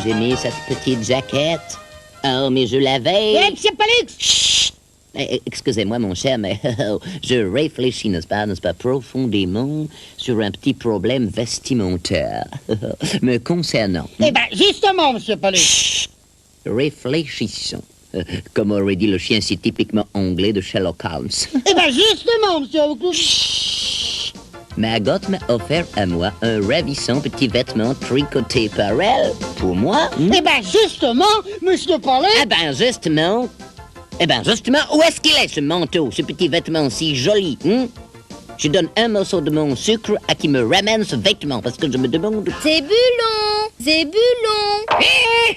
j'ai mis cette petite jaquette? Oh, mais je l'avais... Hé, monsieur Pollux! Chut! Excusez-moi, mon cher, mais je réfléchis, n'est-ce pas, profondément sur un petit problème vestimentaire me concernant. Eh bien, justement, monsieur Pollux. Chut! Réfléchissons. Comme aurait dit le chien si typiquement anglais de Sherlock Holmes. Eh bien, justement, monsieur Pollux. Chut! Maggot m'a offert à moi un ravissant petit vêtement tricoté par elle, pour moi. Eh bien, justement, monsieur Pollux. Eh ben justement, où est-ce qu'il est, ce manteau, ce petit vêtement si joli, Je donne un morceau de mon sucre à qui me ramène ce vêtement, parce que je me demande... Zébulon! Zébulon!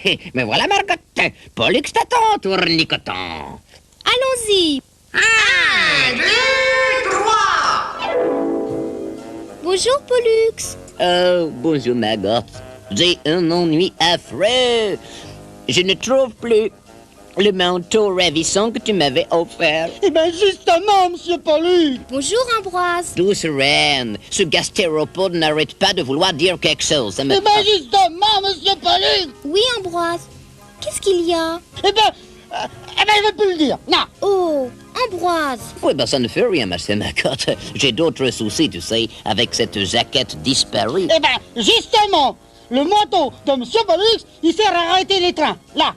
Hé, mais voilà, Margot! Pollux t'attend, tournicoton! Allons-y! 1, 2, 3! Bonjour, Pollux! Oh, bonjour, Margot. J'ai un ennui affreux. Je ne trouve plus le manteau ravissant que tu m'avais offert. Eh bien, justement, monsieur Pollux. Bonjour, Ambroise! Douce reine, ce gastéropode n'arrête pas de vouloir dire quelque chose. Ça me... Eh bien, justement, monsieur Pollux. Oui, Ambroise. Qu'est-ce qu'il y a? Eh bien, je ne veux plus le dire. Non. Oh, Ambroise! Oui, ben ça ne fait rien, ma chère Margot. J'ai d'autres soucis, tu sais, avec cette jaquette disparue. Eh bien, justement, le manteau de monsieur Pollux, il sert à arrêter les trains. Là.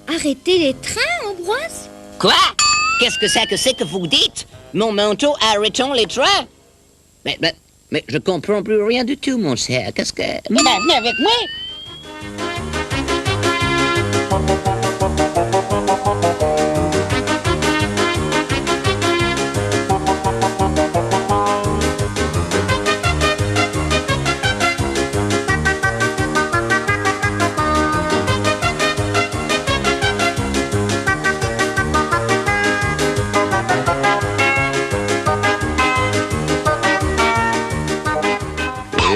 Arrêtez les trains, Ambroise? Quoi? Qu'est-ce que c'est que vous dites? Mon manteau arrêtant les trains? Mais je comprends plus rien du tout, mon cher. Qu'est-ce que... Eh bien, venez avec moi.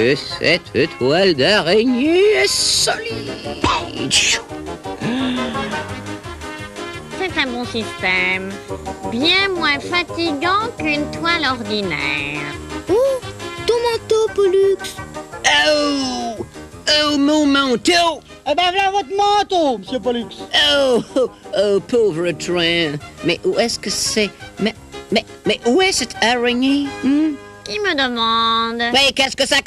Et cette toile d'araignée est solide. C'est un bon système. Bien moins fatigant qu'une toile ordinaire. Oh, ton manteau, Pollux! Oh! Oh, mon manteau! Eh bien, voilà votre manteau, monsieur Pollux. Oh, pauvre train. Mais où est-ce que c'est? Mais où est cette araignée? Qui me demande? Mais qu'est-ce que c'est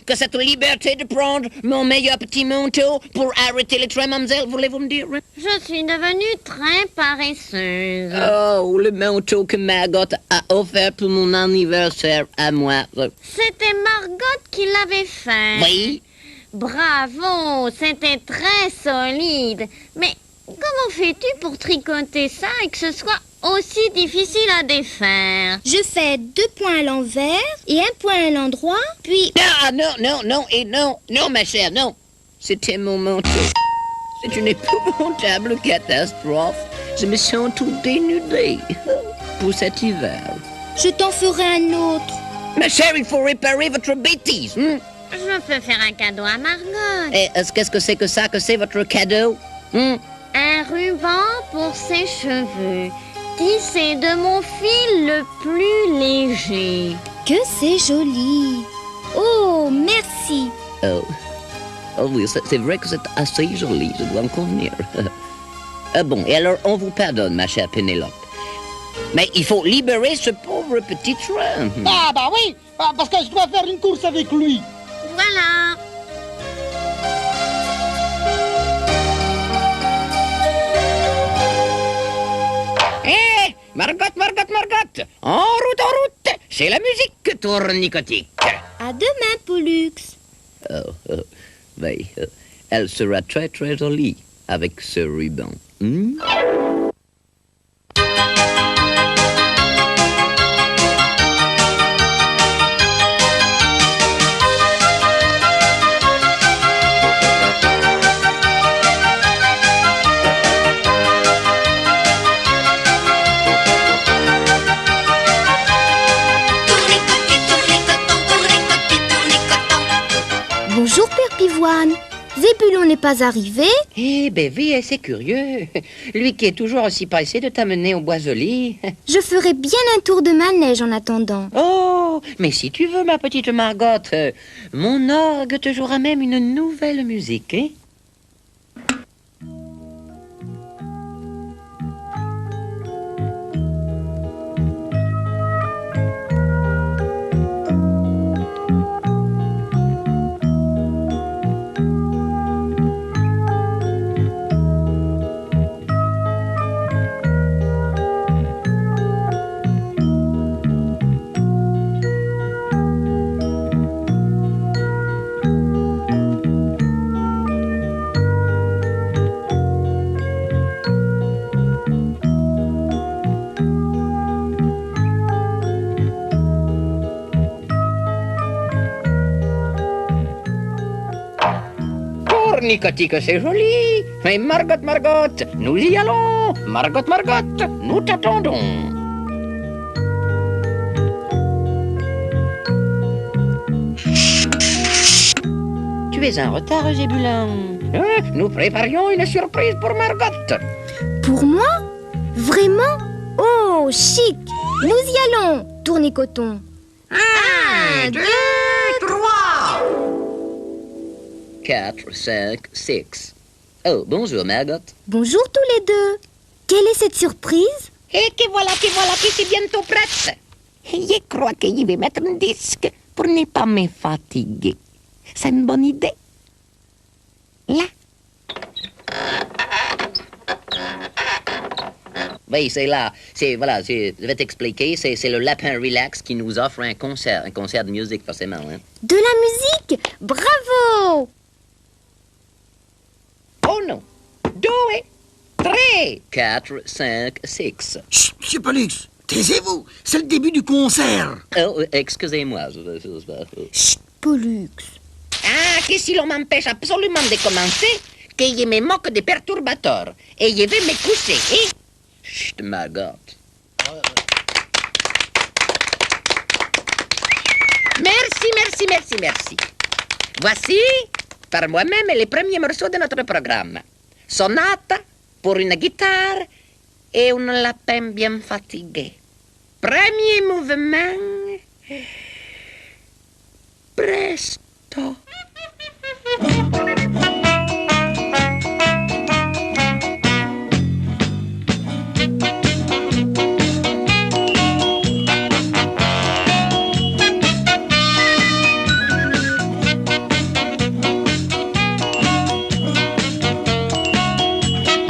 que cette liberté de prendre mon meilleur petit manteau pour arrêter les trains, mademoiselle, voulez-vous me dire? Je suis devenue très paresseuse. Oh, le manteau que Margot a offert pour mon anniversaire à moi. C'était Margot qui l'avait fait. Oui? Bravo, c'était très solide. Mais comment fais-tu pour tricoter ça et que ce soit aussi difficile à défaire? Je fais 2 points à l'envers et 1 point à l'endroit, puis... Non, ma chère, non. C'était mon manteau. C'est une épouvantable catastrophe. Je me sens tout dénudé pour cet hiver. Je t'en ferai un autre. Ma chère, il faut réparer votre bêtise. Je peux faire un cadeau à Margot. Et qu'est-ce que c'est votre cadeau? Un ruban pour ses cheveux, tissé de mon fil le plus léger. Que c'est joli! Oh, merci! Oh oui, c'est vrai que c'est assez joli, je dois en convenir. Bon, et alors on vous pardonne, ma chère Pénélope. Mais il faut libérer ce pauvre petit train. Ah, bah oui, parce que je dois faire une course avec lui. Voilà. Hé, Margot! En route! C'est la musique tournicotique. À demain, Pollux! Oui, elle sera très très jolie avec ce ruban. Bonjour, Père Pivoine. Zébulon n'est pas arrivé? Eh ben oui, c'est curieux. Lui qui est toujours aussi pressé de t'amener au bois joli. Je ferai bien un tour de manège en attendant. Oh, mais si tu veux, ma petite Margot, mon orgue te jouera même une nouvelle musique, hein? tournicotis, que c'est joli. Mais Margot, Margot, nous y allons. Margot, Margot, nous t'attendons. Tu es en retard, Zébulon. Nous préparions une surprise pour Margot. Pour moi? Vraiment? Oh, chic! Nous y allons, Tournicoton. 1, 2, 3. 4, 5, 6. Oh, bonjour, Margot. Bonjour tous les deux. Quelle est cette surprise? Et que voilà, que c'est bientôt prête. Je crois que je vais mettre un disque pour ne pas me fatiguer. C'est une bonne idée. Là. Oui, c'est là. Voilà, je vais t'expliquer. C'est le Lapin Relax qui nous offre un concert de musique, forcément. Hein. De la musique? Bravo! Oh non. 2, 3. 4, 5, 6. Chut, monsieur Pollux, taisez-vous, c'est le début du concert. Oh, excusez-moi. Chut, Pollux. Ah, que si l'on m'empêche absolument de commencer, que je me moque des perturbateurs. Et je vais me coucher, hein? Chut, Margot. Merci. Voici, par moi-même, les premiers morceaux de notre programme. Sonate pour une guitare et un lapin bien fatigué. Premier mouvement. Presto.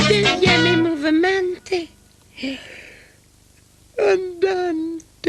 Deuxième mouvement. Andante.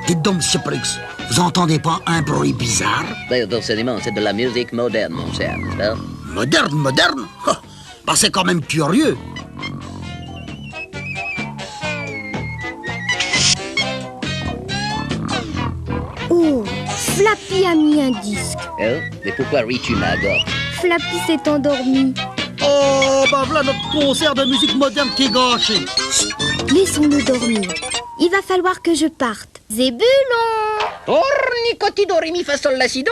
Dites donc, monsieur Pollux, vous entendez pas un bruit bizarre? Forcément, c'est de la musique moderne, mon cher, n'est-ce pas? Moderne? Ah, bah c'est quand même curieux. Oh, Flappy a mis un disque. Oh, mais pourquoi ris-tu, Margot? Flappy s'est endormi. Oh, bah voilà notre concert de musique moderne qui est gâché. Laissons-le dormir. Il va falloir que je parte. Zébulon! Tournicotis, do, ré, mi, fa, sol, la, si, do.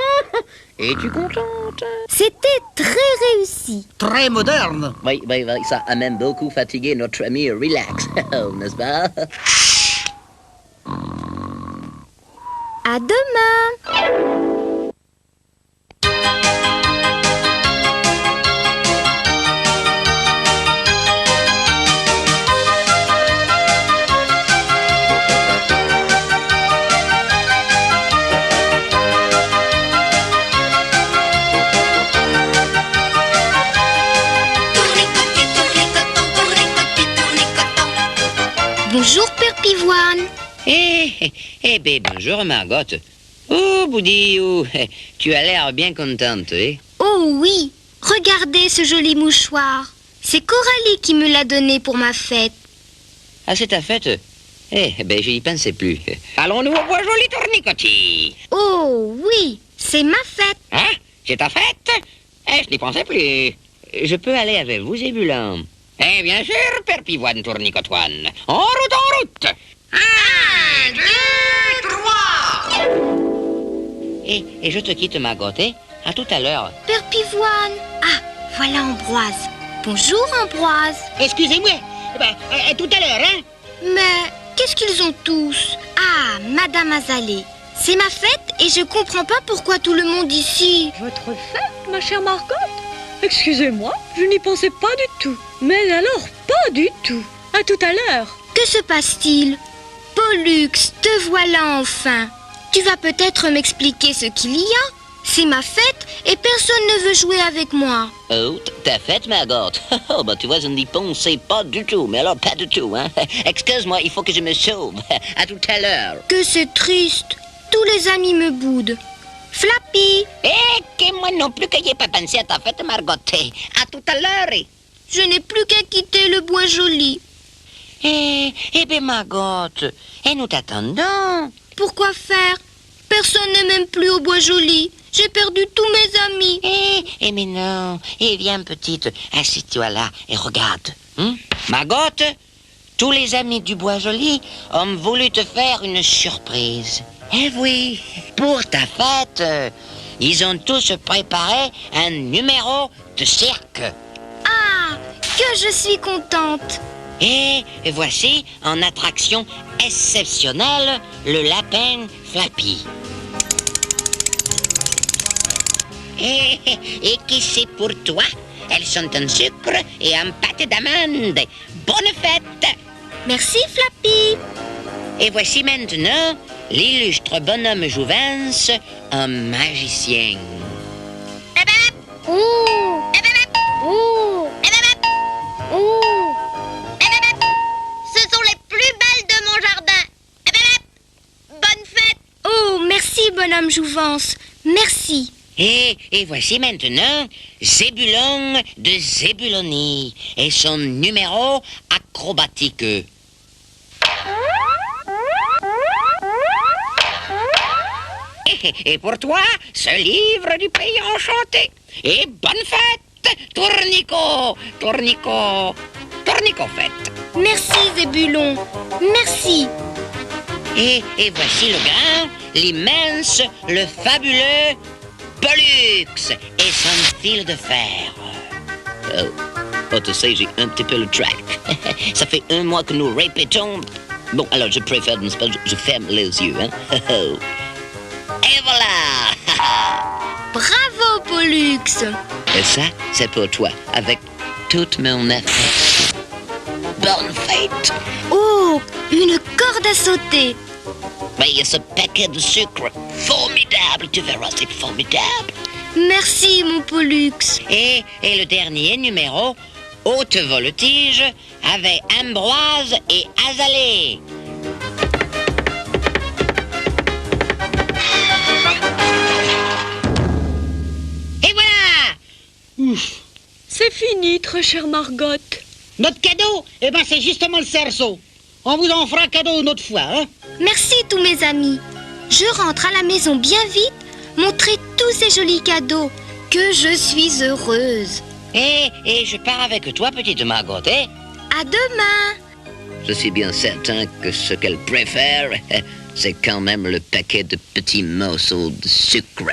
Es-tu contente? C'était très réussi. Très moderne. Oui, ça a même beaucoup fatigué notre ami Relax, n'est-ce pas? À demain! Bonjour, Père Pivoine. Ben, bonjour, Margot. Oh, Boudillou, tu as l'air bien contente, hein? Oh oui, regardez ce joli mouchoir. C'est Coralie qui me l'a donné pour ma fête. Ah, c'est ta fête? Ben, je n'y pensais plus. Allons-nous au bois joli, Tournicotis? Oh oui, c'est ma fête. Hein? C'est ta fête? Je n'y pensais plus. Je peux aller avec vous, Zébulon? Bien sûr, Père Pivoine, Tournicotoine. En route! 1, 2, 3. Et je te quitte, Margot, hein? À tout à l'heure. Père Pivoine. Ah, voilà Ambroise. Bonjour Ambroise. Excusez-moi. À tout à l'heure, hein? Mais qu'est-ce qu'ils ont tous? Ah, Madame Azalée. C'est ma fête et je comprends pas pourquoi tout le monde ici. Votre fête, ma chère Margot? Excusez-moi, je n'y pensais pas du tout. Mais alors, pas du tout. À tout à l'heure. Que se passe-t-il? Pollux, te voilà enfin. Tu vas peut-être m'expliquer ce qu'il y a. C'est ma fête et personne ne veut jouer avec moi. Oh, ta fête, Margot. Oh, bah tu vois, je n'y pensais pas du tout. Mais alors, pas du tout, hein. Excuse-moi, il faut que je me sauve. À tout à l'heure. Que c'est triste. Tous les amis me boudent. Flappy, Et que moi non plus que j'ai pas pensé à ta fête, Margot. À tout à l'heure. je n'ai plus qu'à quitter le bois joli. Eh bien, Margot, et nous t'attendons. Pourquoi faire? Personne ne m'aime plus au bois joli. J'ai perdu tous mes amis. Mais non. Viens, petite, assis-toi là et regarde. Margot, tous les amis du Bois Joli ont voulu te faire une surprise. Eh oui, pour ta fête, ils ont tous préparé un numéro de cirque. Ah, que je suis contente. Et voici, en attraction exceptionnelle, le lapin Flappy. Et qui c'est pour toi? Elles sont en sucre et en pâte d'amande. Bonne fête! Merci Flappy. Et voici maintenant l'illustre bonhomme Jouvence, un magicien. Ouh. Ouh. Ouh. Ce sont les plus belles de mon jardin. Bonne fête. Oh, merci bonhomme Jouvence. Merci. Et voici maintenant Zébulon de Zébulonie et son numéro acrobatique. Et pour toi, ce livre du pays enchanté. Et bonne fête, Tournico, Tournico, Tournico fête. Merci Zébulon. Merci. Et voici le grand, l'immense, le fabuleux Pollux et son fil de fer. Oh, tu sais, j'ai un petit peu le trac. Ça fait 1 mois que nous répétons. Bon, alors je préfère, n'est-ce pas, je ferme les yeux, hein. Et voilà. Bravo Pollux. Et ça, c'est pour toi, avec toute mon affection. Bonne fête. Oh, une corde à sauter. Mais il y a ce paquet de sucre formidable, tu verras, c'est formidable. Merci mon Pollux. Et le dernier numéro, haute voltige, avec Ambroise et Azalée. Et voilà. C'est fini, très chère Margot. Notre cadeau, eh ben c'est justement le cerceau. On vous en fera cadeau une autre fois, hein? Merci tous mes amis. Je rentre à la maison bien vite, montrer tous ces jolis cadeaux. Que je suis heureuse. Et je pars avec toi, petite Margot, hein? À demain. Je suis bien certain que ce qu'elle préfère, c'est quand même le paquet de petits morceaux de sucre.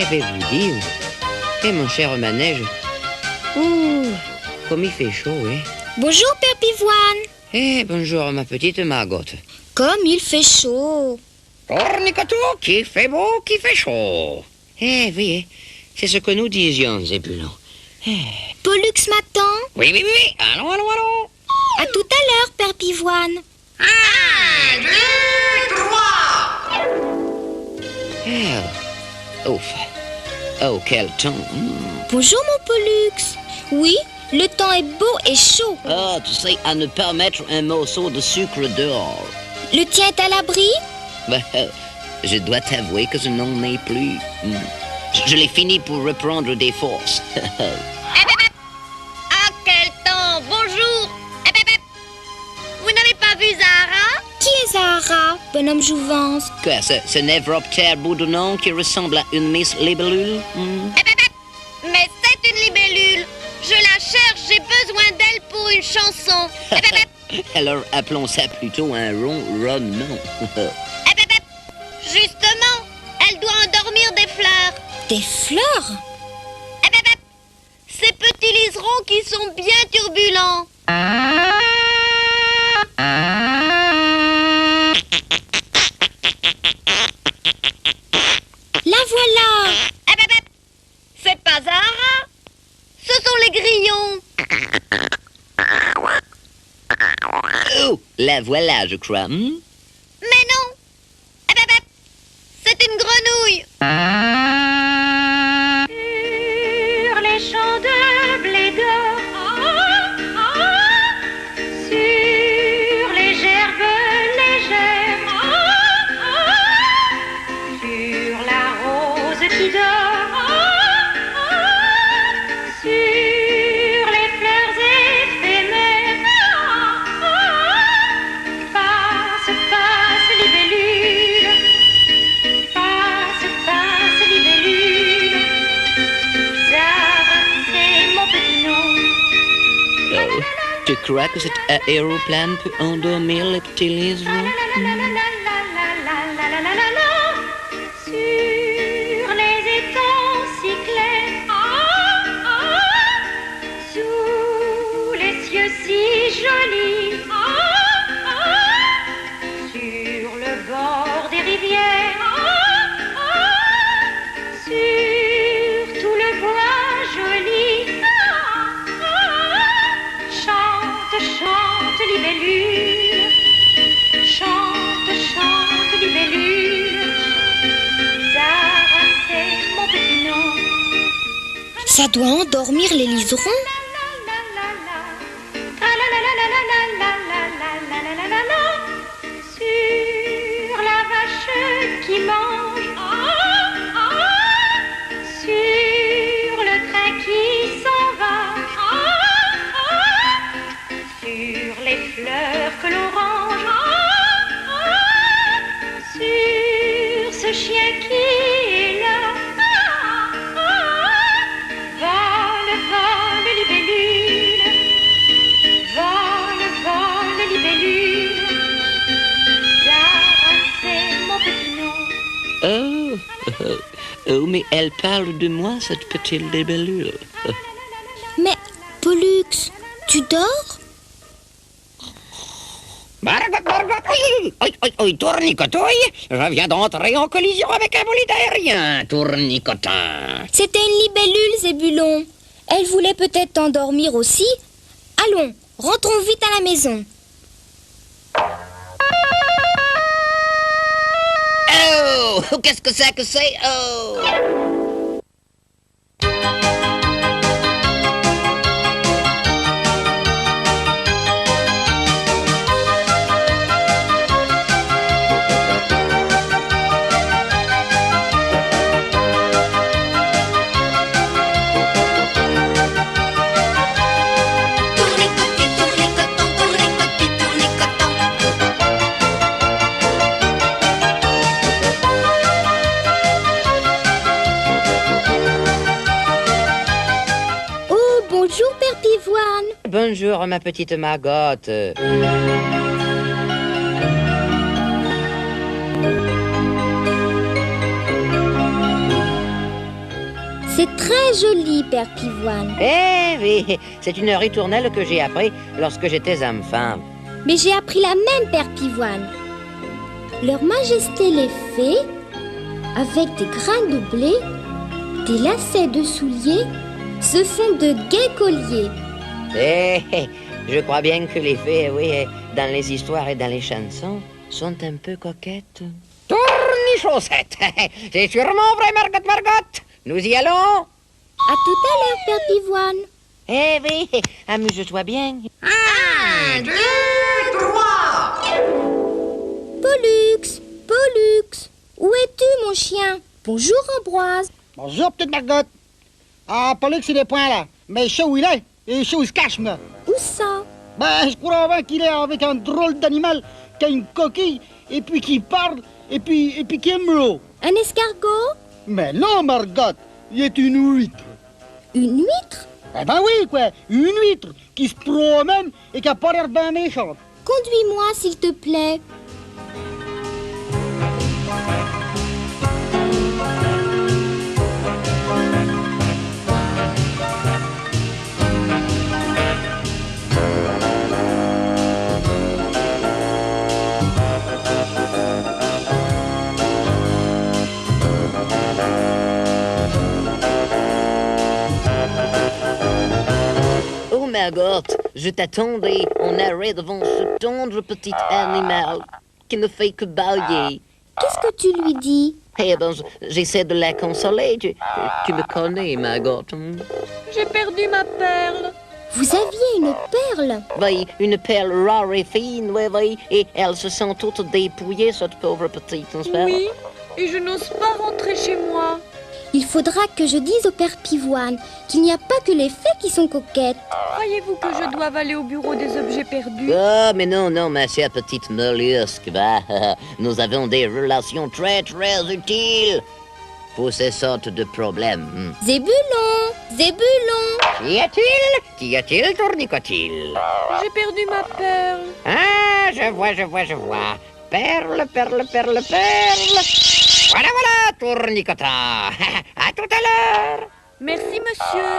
vais vous dire. Eh, mon cher manège. Ouh, comme il fait chaud, hein. Bonjour, Père Pivoine. Eh, bonjour, ma petite Margot. Comme il fait chaud. Ornicoto, qui fait beau, qui fait chaud. Eh, oui, c'est ce que nous disions, Zébulon. Pollux m'attend. Oui, oui, oui, allons, allons, allons. À tout à l'heure, Père Pivoine. 1, 2, 3. Ouf. Oh, quel temps. Bonjour, mon Pollux. Oui, le temps est beau et chaud. Ah, tu sais, à ne pas mettre un morceau de sucre dehors. Le tien est à l'abri? Ben, je dois t'avouer que je n'en ai plus. Je l'ai fini pour reprendre des forces. Ah, quel temps! Bonjour! Vous n'avez pas vu Zahara? Qui est Zahara, bonhomme Jouvence? Quoi, ce névroptère bourdonnant qui ressemble à une Miss Libellule? Mais c'est une libellule. Je la cherche, j'ai besoin d'elle pour une chanson. Alors appelons ça plutôt un ronronnement. Justement, elle doit endormir des fleurs. Des fleurs? Ces petits petits liserons qui sont bien turbulents. La voilà. C'est pas Zahara. Ce sont les grillons. Oh, la voilà, je crois. Mais non. C'est une grenouille. Sur les champs de blé d'or, sur les gerbes légères, sur la rose qui dort, sur les fleurs éphémères, passe, passe, libellule, passe, libellule, Zara, c'est mon petit nom. Oh, tu crois que cet aéroplane peut endormir les petits liserons? Sur les étangs si clairs, sous les cieux si jolis, sur le bord des rivières, sur tout le bois joli, chante, chante, libellule, chante, chante, libellule, Zara, c'est mon petit nom. Ça doit endormir les liserons. Sur la vache qui mange, sur le train qui s'en va, sur les fleurs que l'on range, sur ce chien qui est là, vole, vole, libellule, vole, vole, libellule, Zara, c'est mon petit nom. Oh, mais elle parle de moi, cette petite libellule. Mais, Pollux, tu dors? Margot, oi, tournicotouille, je viens d'entrer en collision avec un bolide aérien, tournicotin. C'était une libellule, Zébulon. Elle voulait peut-être t'endormir aussi. Allons, rentrons vite à la maison. Oh, qu'est-ce que c'est que c'est? Oh! Bonjour, Père Pivoine. Bonjour, ma petite Margotte. C'est très joli, Père Pivoine. Eh oui, c'est une ritournelle que j'ai appris lorsque j'étais enfant. Mais j'ai appris la même, Père Pivoine. Leur Majesté les fées, avec des grains de blé, des lacets de souliers, se font de gais colliers. Eh, je crois bien que les fées, oui, dans les histoires et dans les chansons, sont un peu coquettes. Tournichaussette, c'est sûrement vrai, Margotte. Nous y allons? À tout à l'heure, Père Pivoine. Eh oui, amuse-toi bien. 1, 2, 3. Pollux, où es-tu, mon chien? Bonjour, Ambroise. Bonjour, petite Margotte. Ah, Pollux, il est point là. Mais je sais où il est. Et je sais où il se cache, moi. Où ça? Ben, je crois bien qu'il est avec un drôle d'animal qui a une coquille, et puis qui parle, et puis qui aime l'eau. Un escargot? Mais non, Margotte, il est une huître. Une huître? Eh ben oui, quoi, une huître qui se promène et qui a pas l'air bien méchante. Conduis-moi, s'il te plaît. Margot, je t'attendais en arrêt devant ce tendre petit animal qui ne fait que bâiller. Qu'est-ce que tu lui dis? Eh ben, j'essaie de la consoler. Tu me connais, Margot. J'ai perdu ma perle. Vous aviez une perle? Oui, une perle rare et fine, oui, et elle se sent toute dépouillée, cette pauvre petite, n'est-ce pas? Oui, et je n'ose pas rentrer chez moi. Il faudra que je dise au père Pivoine qu'il n'y a pas que les fées qui sont coquettes. Croyez-vous que je doive aller au bureau des objets perdus? Oh, mais non, ma chère petite mollusque, va. Nous avons des relations très, très utiles pour ces sortes de problèmes. Zébulon! Zébulon! Qu'y a-t-il, Tournicotil? J'ai perdu ma perle. Ah, je vois. Perle. Voilà, Tournicota. À tout à l'heure. Merci, monsieur.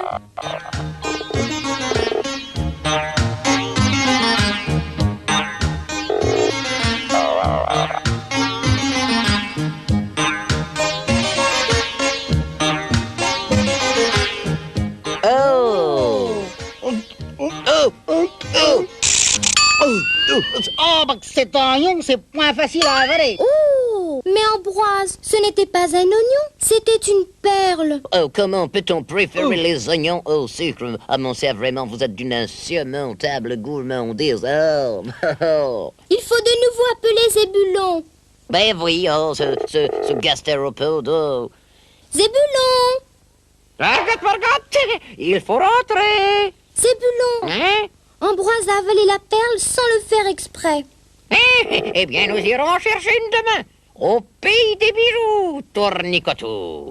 Oh, bah, c'est un oignon, c'est point facile à avaler. Oh! Mais Ambroise, ce n'était pas un oignon, c'était une perle. Oh, comment peut-on préférer les oignons au sucre? Ah, mon cher, vraiment, vous êtes d'une insurmontable gourmandise. Oh. Il faut de nouveau appeler Zébulon. Ben oui, ce gastéropode, oh. Zébulon! Margot, il faut rentrer. Zébulon! Hein? Ambroise a avalé la perle sans le faire exprès. Eh bien, nous irons chercher une demain. Au pays des bijoux, Tournicotou.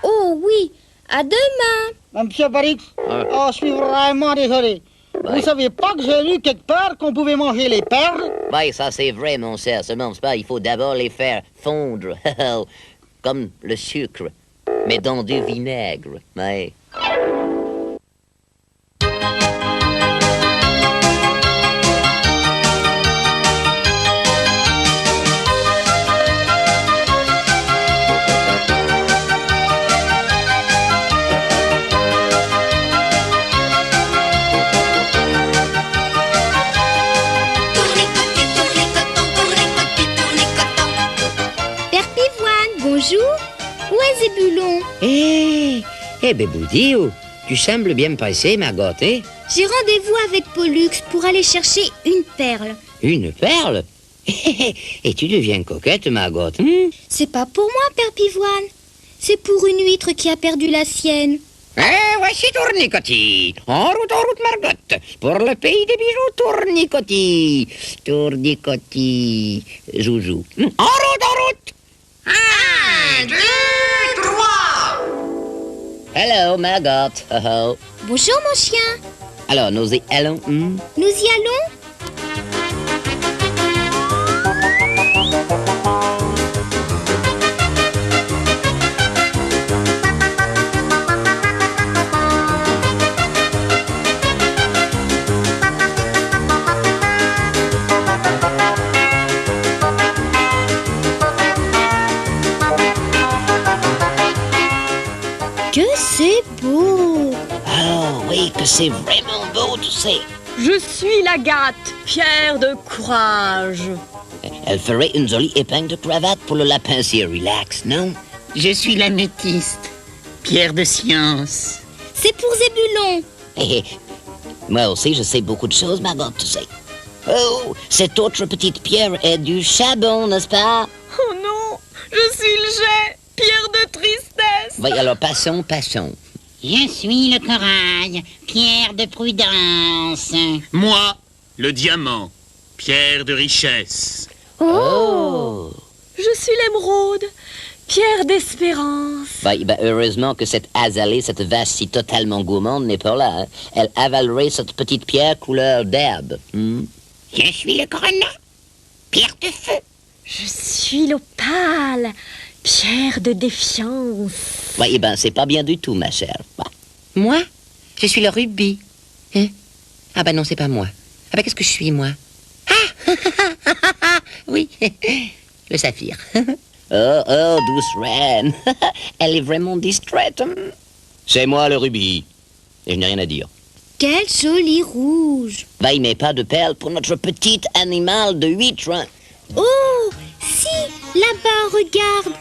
Oh oui, à demain. Monsieur Barix, oh, je suis vraiment désolé. Vous savez pas que j'ai lu quelque part qu'on pouvait manger les perles? Oui, ça c'est vrai, mon cher. Seulement, c'est pas, il faut d'abord les faire fondre, comme le sucre, mais dans du vinaigre. Ouais. Bonjour, où est Zébulon? Béboudio, tu sembles bien passé, Margot, hein? J'ai rendez-vous avec Pollux pour aller chercher une perle. Une perle? Et tu deviens coquette, Margot, hein? C'est pas pour moi, père Pivoine. C'est pour une huître qui a perdu la sienne. Voici Tournicoti. En route, Margot. Pour le pays des bijoux, Tournicoti. Joujou. En route. 1, 2, 3. Hello, Margot. Oh. Bonjour, mon chien. Alors, nous y allons, Nous y allons? Que c'est beau! Oh, oui, que c'est vraiment beau, tu sais. Je suis l'Agathe, fière de courage. Elle ferait une jolie épingle de cravate pour le lapin si relax, non? Je suis l'améthyste, pierre de science. C'est pour Zébulon. Moi aussi, je sais beaucoup de choses, Margot, tu sais. Oh, cette autre petite pierre est du charbon, n'est-ce pas? Oh non, je suis le jet, pierre de tristesse. Oui, alors passons. Je suis le corail, pierre de prudence. Moi, le diamant, pierre de richesse. Oh! Je suis l'émeraude, pierre d'espérance. Oui, heureusement que cette azalée, cette vache si totalement gourmande n'est pas là. Hein. Elle avalerait cette petite pierre couleur d'herbe. Je suis le grenat, pierre de feu. Je suis l'opale, pierre de défiance. Oui, c'est pas bien du tout, ma chère. Ouais. Moi, je suis le rubis. Hein? Ah ben non, c'est pas moi. Ah ben qu'est-ce que je suis, moi? Ah! Oui, le saphir. Oh, douce reine. Elle est vraiment distraite. C'est moi le rubis. Et je n'ai rien à dire. Quel joli rouge! Bah, il met pas de perles pour notre petit animal de huître. Hein. Oh, si, là-bas, regarde!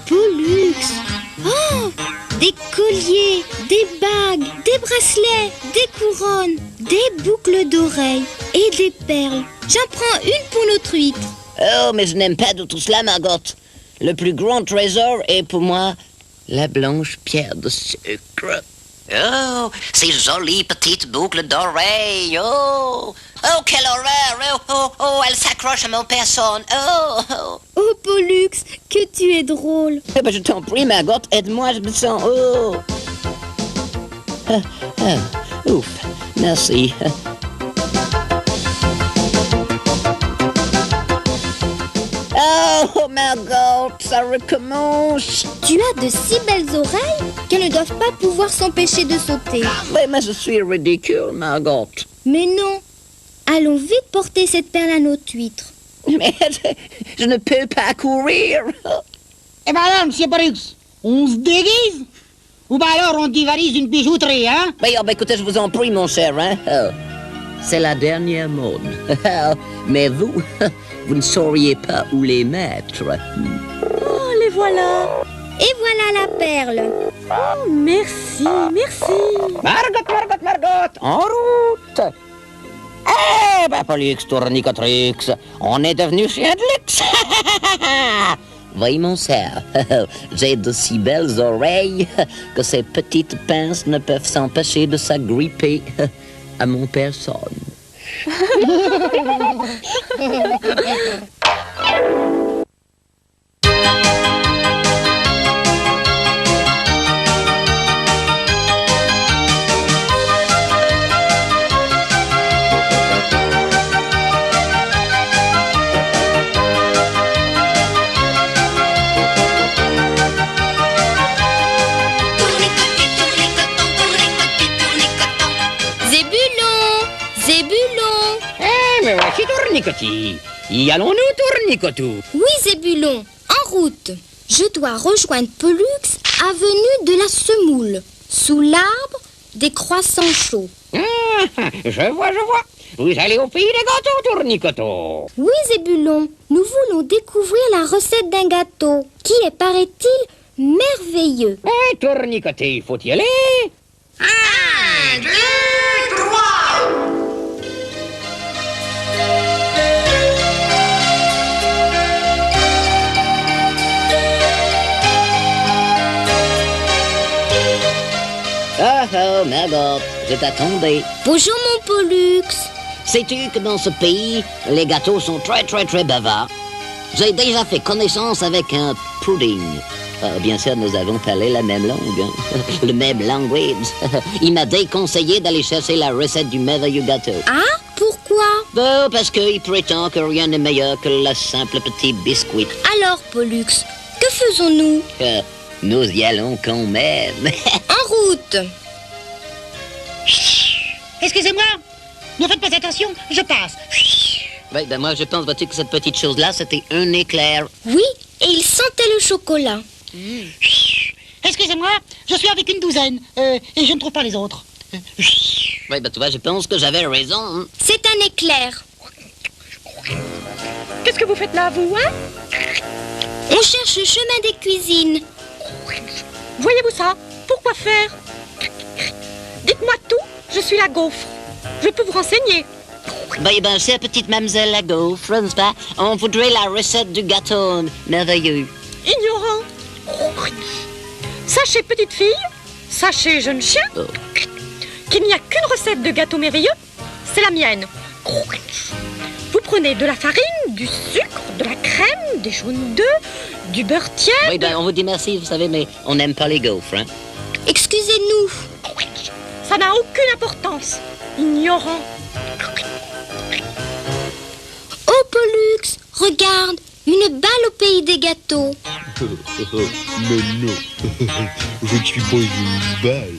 Pollux! Oh, des colliers, des bagues, des bracelets, des couronnes, des boucles d'oreilles et des perles. J'en prends une pour notre huître. Oh, mais je n'aime pas du tout cela, Margot. Le plus grand trésor est pour moi la blanche pierre de sucre. Oh, ces jolies petites boucles d'oreilles. Oh, oh, quelle horreur. Elle s'accroche à mon personne. Oh. Oh, Pollux, que tu es drôle. Eh ben, je t'en prie, Margot, aide-moi, je me sens... Oh. Ouf, merci. Oh, Margot, ça recommence. Tu as de si belles oreilles qu'elles ne doivent pas pouvoir s'empêcher de sauter. Mais je suis ridicule, Margot. Mais non. Allons vite porter cette perle à notre huître. Mais je ne peux pas courir. Eh ben alors, monsieur Pollux, on se déguise? Ou ben alors on divarise une bijouterie, hein? Mais écoutez, je vous en prie, mon cher, hein. C'est la dernière mode. Mais vous, vous ne sauriez pas où les mettre. Oh, les voilà. Et voilà la perle. Oh, merci. Margot, en route. Eh ben, Pollux, Tournicotrix, on est devenu chien de luxe. Oui, mon cher, j'ai de si belles oreilles que ces petites pinces ne peuvent s'empêcher de s'agripper à mon personne. Tournicoti. Y allons-nous, Tournicotou? Oui, Zébulon, en route. Je dois rejoindre Pollux avenue de la Semoule, sous l'arbre des croissants chauds. Je vois. Vous allez au pays des gâteaux, Tournicotot. Oui, Zébulon, nous voulons découvrir la recette d'un gâteau qui est, paraît-il, merveilleux. Tournicoté, il faut y aller. 1, 2, 3. Oh, Margot, je t'attendais. Bonjour, mon Pollux. Sais-tu que dans ce pays, les gâteaux sont très bavards? J'ai déjà fait connaissance avec un pudding. Bien sûr, nous avons parlé la même langue, hein? Le même language. Il m'a déconseillé d'aller chercher la recette du merveilleux gâteau. Ah, pourquoi? Bon, parce qu'il prétend que rien n'est meilleur que le simple petit biscuit. Alors, Pollux, que faisons-nous? Nous y allons quand même. En route. Excusez-moi, ne faites pas attention, je passe. Oui, ben moi je pense, vois-tu, que cette petite chose-là, c'était un éclair. Oui, et il sentait le chocolat. Excusez-moi, je suis avec une douzaine et je ne trouve pas les autres. Oui, ben tu vois, je pense que j'avais raison. Hein. C'est un éclair. Qu'est-ce que vous faites là, vous, hein? On cherche le chemin des cuisines. Voyez-vous ça? Pourquoi faire? Dites-moi tout, je suis la gaufre. Je peux vous renseigner. Ben, chère petite mademoiselle la gaufre, n'est-ce pas? On voudrait la recette du gâteau merveilleux. Ignorant. Sachez, petite fille, sachez, jeune chien, qu'il n'y a qu'une recette de gâteau merveilleux, c'est la mienne. Vous prenez de la farine, du sucre, de la crème, des jaunes d'œufs, du beurre tiède... Oui, ben, on vous dit merci, vous savez, mais on n'aime pas les gaufres, hein? Excusez-nous. Ça n'a aucune importance. Ignorant. Oh, Pollux, regarde, une balle au pays des gâteaux. Mais non, je ne suis pas une balle,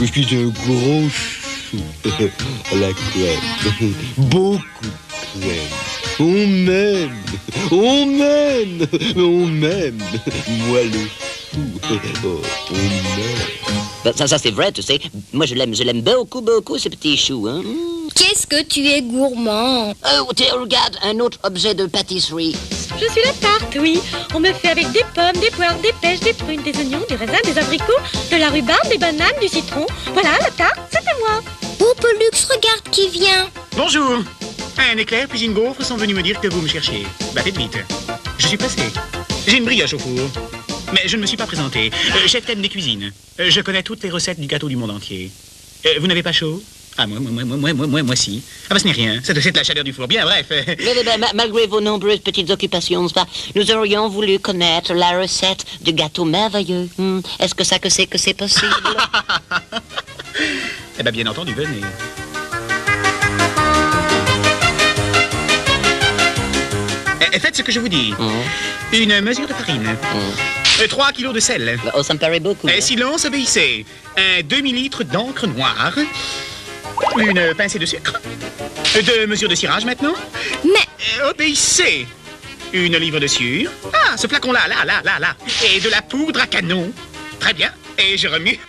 je suis un gros chou à la crème, beaucoup de crème. On m'aime, moi le Oh, on meurt. Ça c'est vrai, tu sais. Moi, je l'aime beaucoup, beaucoup, ce petit chou, hein. Qu'est-ce que tu es gourmand. Oh, tiens, regarde, un autre objet de pâtisserie. Je suis la tarte, oui. On me fait avec des pommes, des poires, des pêches, des prunes, des oignons, des raisins, des abricots, de la rhubarbe, des bananes, du citron. Voilà, la tarte, c'est à moi. Oh, Pollux, regarde qui vient. Bonjour. Un éclair puis une gaufre sont venus me dire que vous me cherchiez. Bah, faites vite. Je suis pressé. J'ai une brioche au four. Mais je ne me suis pas présenté. Chef thème des cuisines. Je connais toutes les recettes du gâteau du monde entier. Vous n'avez pas chaud? Ah, moi, si. Ah, bah, ce n'est rien. C'est de la chaleur du four. Bien, bref. Mais, malgré vos nombreuses petites occupations, nous aurions voulu connaître la recette du gâteau merveilleux. Est-ce que c'est que c'est possible? Eh ben, bien entendu, venez. Faites ce que je vous dis. Une mesure de farine. 3 kilos de sel. Oh, ça me paraît beaucoup. Silence, obéissez. Un demi-litre d'encre noire. Une pincée de sucre. 2 mesures de cirage maintenant. Mais... obéissez. Une livre de sucre. Ah, ce flacon-là, là. Et de la poudre à canon. Très bien. Et je remue.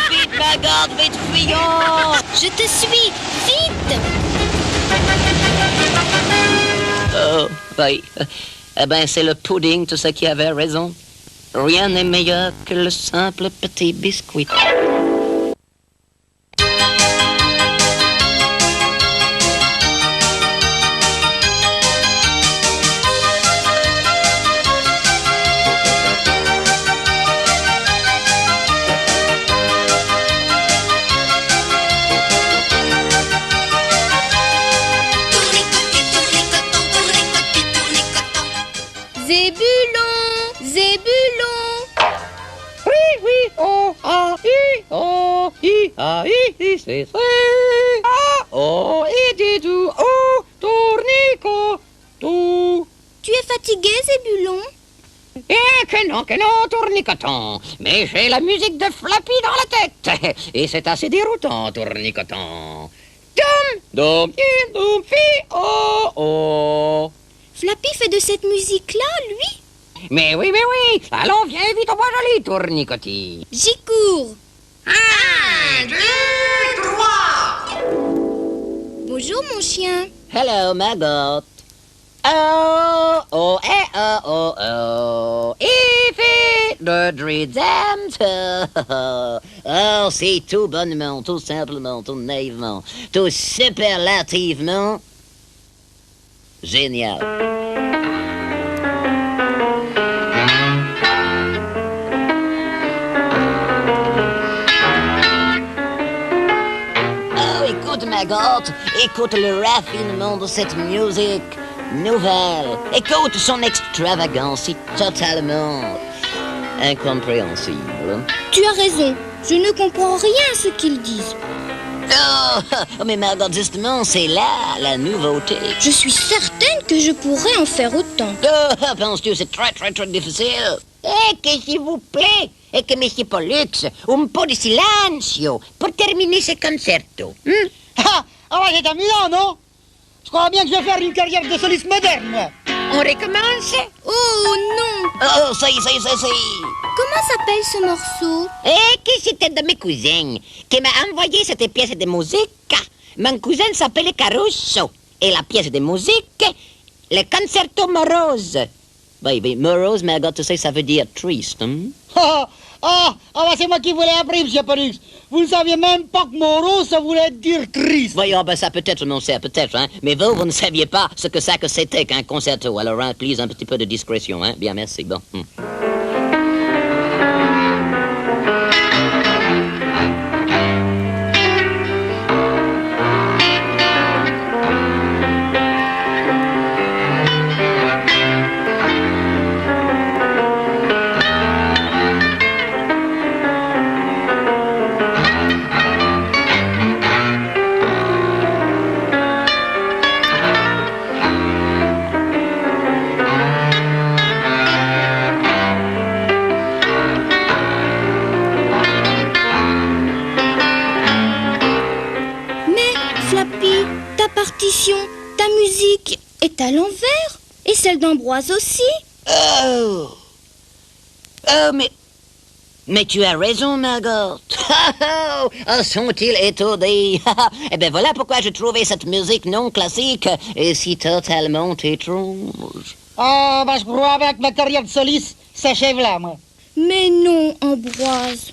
Vite, Maggotte, vite, fuyons! Je te suis, vite! Oh, oui. Eh ben, c'est le pudding, tout ce qui avait raison. Rien n'est meilleur que le simple petit biscuit. Tu es fatigué, Zébulon? Que non, Tournicoton. Mais j'ai la musique de Flappy dans la tête. Et c'est assez déroutant, Tournicoton. Dom, fi, oh, oh. Flappy fait de cette musique-là, lui? Mais oui. Allons, viens vite au bois joli, Tournicotis. J'y cours. 1, 2, 3. Bonjour, mon chien. Hello, Maggotte. Oh, if it The dreams. Oh, c'est tout bonnement, tout simplement, tout naïvement, tout superlativement génial. Oh, écoute, Maggotte, écoute le raffinement de cette musique nouvelle. Écoute son extravagance si totalement incompréhensible. Tu as raison. Je ne comprends rien à ce qu'ils disent. Oh, mais Maggotte, justement, c'est là la nouveauté. Je suis certaine que je pourrais en faire autant. Oh, penses-tu, c'est très difficile. que s'il vous plaît, et que Monsieur Pollux, un po' di silenzio pour terminer ce concerto. Ah, c'est amusant, non? Je crois bien que je vais faire une carrière de soliste moderne, moi. On recommence? Oh non! Oh, ça. Comment s'appelle ce morceau? Que c'était de mes cousins qui m'a envoyé cette pièce de musique. Mon cousin s'appelle Caruso. Et la pièce de musique, le concerto morose. Oui, morose, Maggotte, tu sais, ça veut dire triste. Bah c'est moi qui voulais appris, monsieur Pollux. Vous ne saviez même pas que morose, ça voulait dire triste. Voyons, ça peut-être, mon cher, peut-être, hein. Mais vous ne saviez pas ce que c'était qu'un concerto. Alors, hein, please, un petit peu de discrétion, hein. Bien, merci, bon. Ta La musique est à l'envers. Et celle d'Ambroise aussi. Oh, mais tu as raison, Margot. Oh, sont-ils étourdis? Eh bien, voilà pourquoi je trouvais cette musique non classique et si totalement étrange. Ah, je crois bien que ma carrière de soliste s'achève là, moi. Mais non, Ambroise.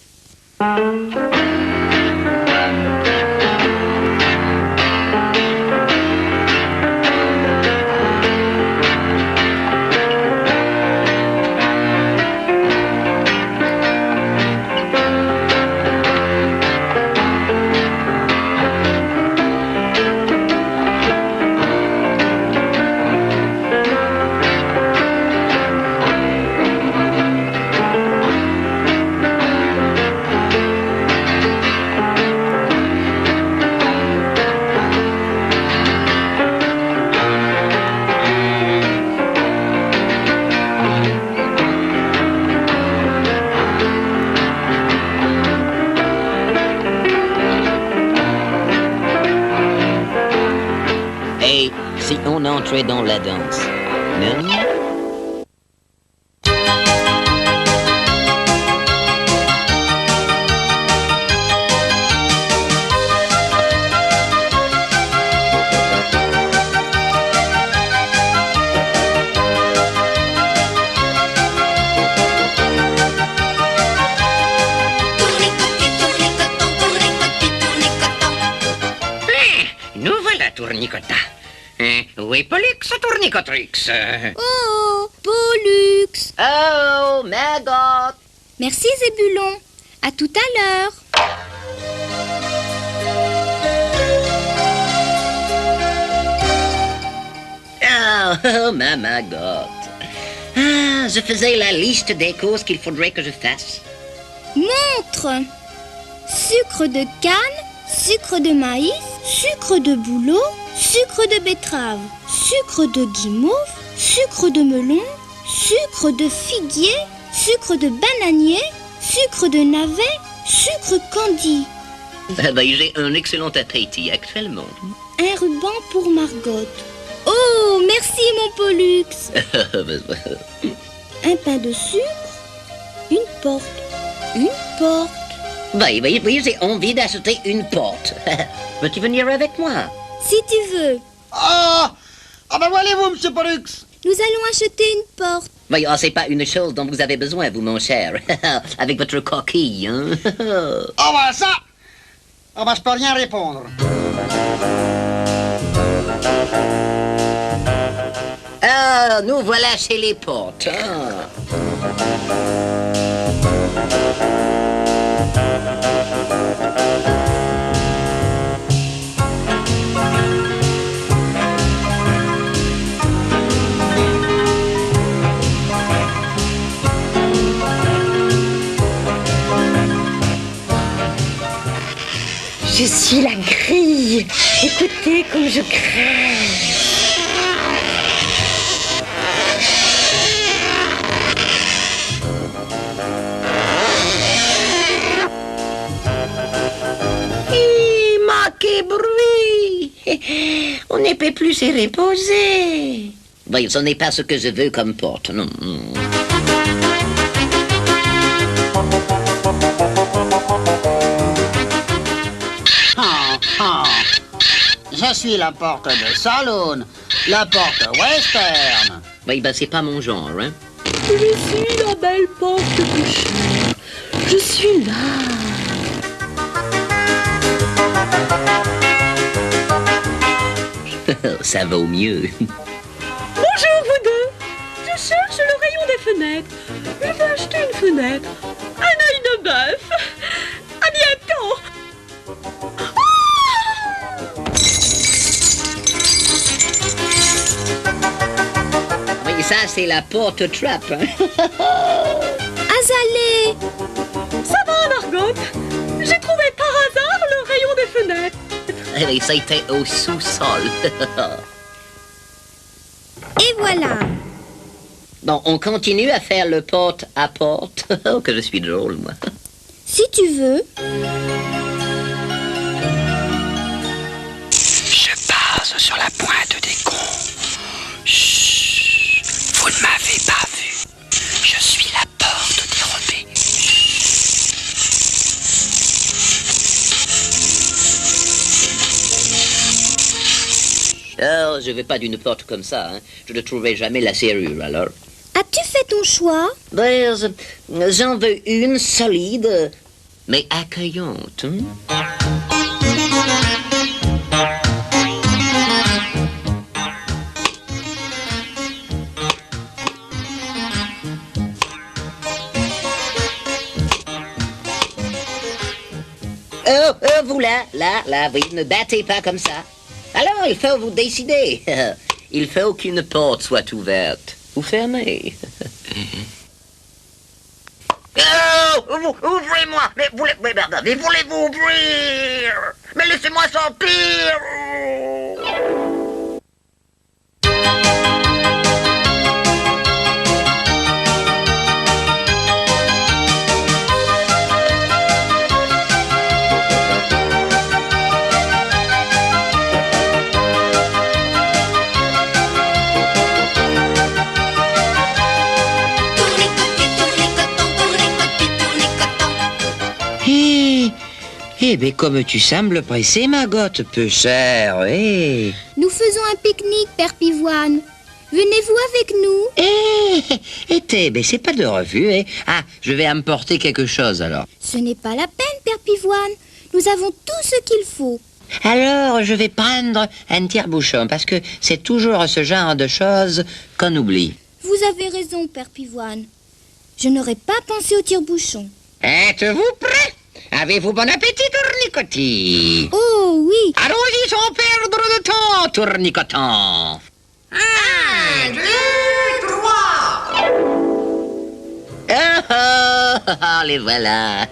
Et si on entrait dans la danse, non? Nous voilà, Tournicotin. Où est Pollux, Tournicotrix? Oh, Pollux. Oh, Margot. Merci, Zébulon. À tout à l'heure. Oh, ma Margot. Ah, je faisais la liste des courses qu'il faudrait que je fasse. Montre. Sucre de canne, sucre de maïs, sucre de bouleau, sucre de betterave, sucre de guimauve, sucre de melon, sucre de figuier, sucre de bananier, sucre de navet, sucre candy. J'ai un excellent appétit actuellement. Un ruban pour Margot. Oh, merci mon Pollux. Un pain de sucre, une porte, une porte. Oui, j'ai envie d'acheter une porte. Veux-tu venir avec moi? Si tu veux. Ah, ben voyez-vous, monsieur Pollux. Nous allons acheter une porte. Voyons, c'est pas une chose dont vous avez besoin, vous, mon cher. Avec votre coquille, hein? Ah, ben ça. Ah, ben je peux rien répondre. Ah, nous voilà chez les portes. Ah. Je suis la grille. Écoutez comme je crève. Quel bruit! On ne peut plus se reposer. Oui, ce n'est pas ce que je veux comme porte, non. Je suis la porte de saloon, la porte western. Oui, ben c'est pas mon genre, hein. Je suis la belle porte bouchée. Je suis là. Ça vaut mieux. Bonjour vous deux. Je cherche le rayon des fenêtres. Je veux acheter une fenêtre. Un œil de bœuf. À bientôt. Oui, ça c'est la porte trappe, hein. Azalée. Ça va, Margot? J'ai trouvé par hasard le rayon des fenêtres. Oui, ça était au sous-sol. Et voilà. Bon, on continue à faire le porte à porte. Oh, que je suis drôle, moi. Si tu veux. Je base sur la pointe des coups. Oh, je vais pas d'une porte comme ça, hein. Je ne trouverai jamais la serrure, alors. As-tu fait ton choix? Ben, j'en veux une solide, mais accueillante. Hein? Vous là, oui, ne battez pas comme ça. Alors, il faut vous décider. Il faut qu'une porte soit ouverte ou fermée. Oh, ouvrez-moi! Mais voulez-vous ouvrir? Mais laissez-moi sortir! Eh bien, comme tu sembles pressée, Margotte, peu chère, eh. Nous faisons un pique-nique, Père Pivoine. Venez-vous avec nous? Ben, c'est pas de refus, eh. Ah, je vais emporter quelque chose, alors. Ce n'est pas la peine, Père Pivoine. Nous avons tout ce qu'il faut. Alors, je vais prendre un tire-bouchon, parce que c'est toujours ce genre de choses qu'on oublie. Vous avez raison, Père Pivoine. Je n'aurais pas pensé au tire-bouchon. Êtes-vous prêts? Avez-vous bon appétit, Tournicotis? Oh, oui. Allons-y sans perdre de temps, Tournicoton. 1, 2, 3. Les voilà.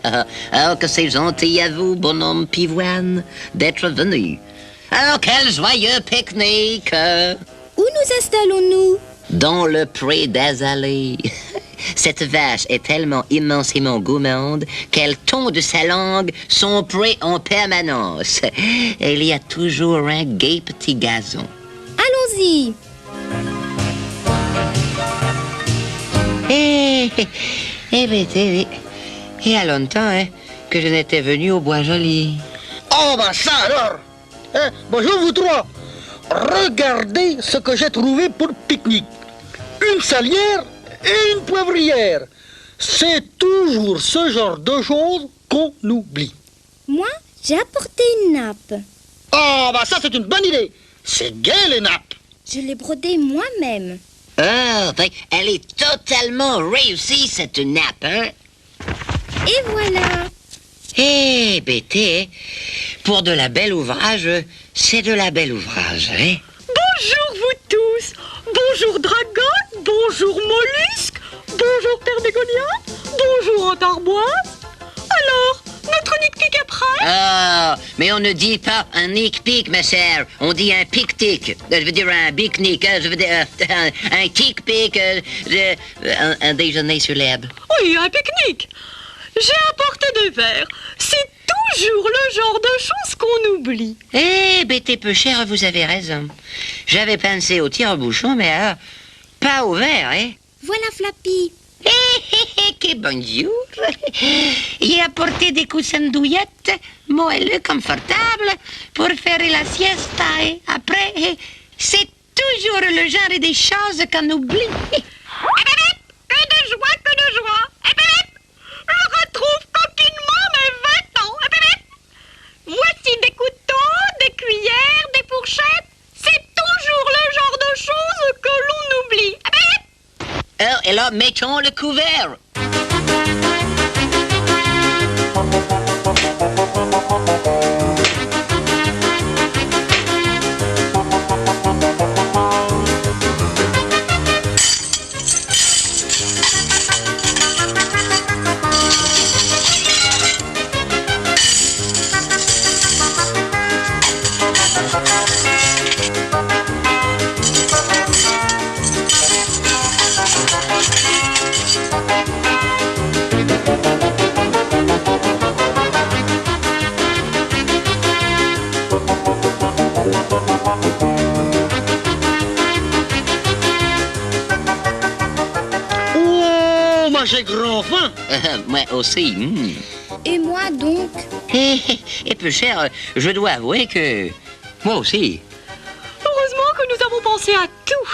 Oh, que c'est gentil à vous, bonhomme Pivoine, d'être venu. Alors, quel joyeux pique-nique. Où nous installons-nous? Dans le pré d'Azalée. Cette vache est tellement immensément gourmande qu'elle tond de sa langue son pré en permanence. Il y a toujours un gai petit gazon. Allons-y. Et à longtemps, hein, que je n'étais venu au Bois-Joli. Oh, bah ça alors! Bonjour vous trois! Regardez ce que j'ai trouvé pour le pique-nique. Une salière et une poivrière. C'est toujours ce genre de choses qu'on oublie. Moi, j'ai apporté une nappe. Oh, bah ça c'est une bonne idée. C'est gai les nappes. Je l'ai brodée moi-même. Oh, ben, elle est totalement réussie, cette nappe, hein? Et voilà. Bété, pour de la belle ouvrage, c'est de la belle ouvrage, hein? Bonjour vous tous. Bonjour Dragon, bonjour Mollusque, bonjour Père Bégonia, bonjour Antarboise. Alors, notre nick-pic est prêt? Ah, mais on ne dit pas un nick-pic, ma chère. On dit un pic-tic. Je veux dire un pique-nique. Je veux dire un kick-pic. Un déjeuner sur l'herbe. Oui, un pique-nique. J'ai apporté des verres. C'est toujours le genre de choses qu'on oublie. Bété peu cher, vous avez raison. J'avais pensé au tire-bouchon, mais alors, pas au verre, hein? Voilà Flappy. Que bonjour. J'ai apporté des coussins douillettes, moelleux, confortables, pour faire la siesta. Et après, c'est toujours le genre des choses qu'on oublie. Que de joie, que de joie. Je retrouve coquinement mes vêtements. Voici des couteaux, des cuillères, des fourchettes. C'est toujours le genre de choses que l'on oublie. Oh, et là, mettons le couvert. Oh, moi j'ai grand faim. Moi aussi. Et moi donc? Et peu cher, je dois avouer que moi aussi. Heureusement que nous pensé à tout.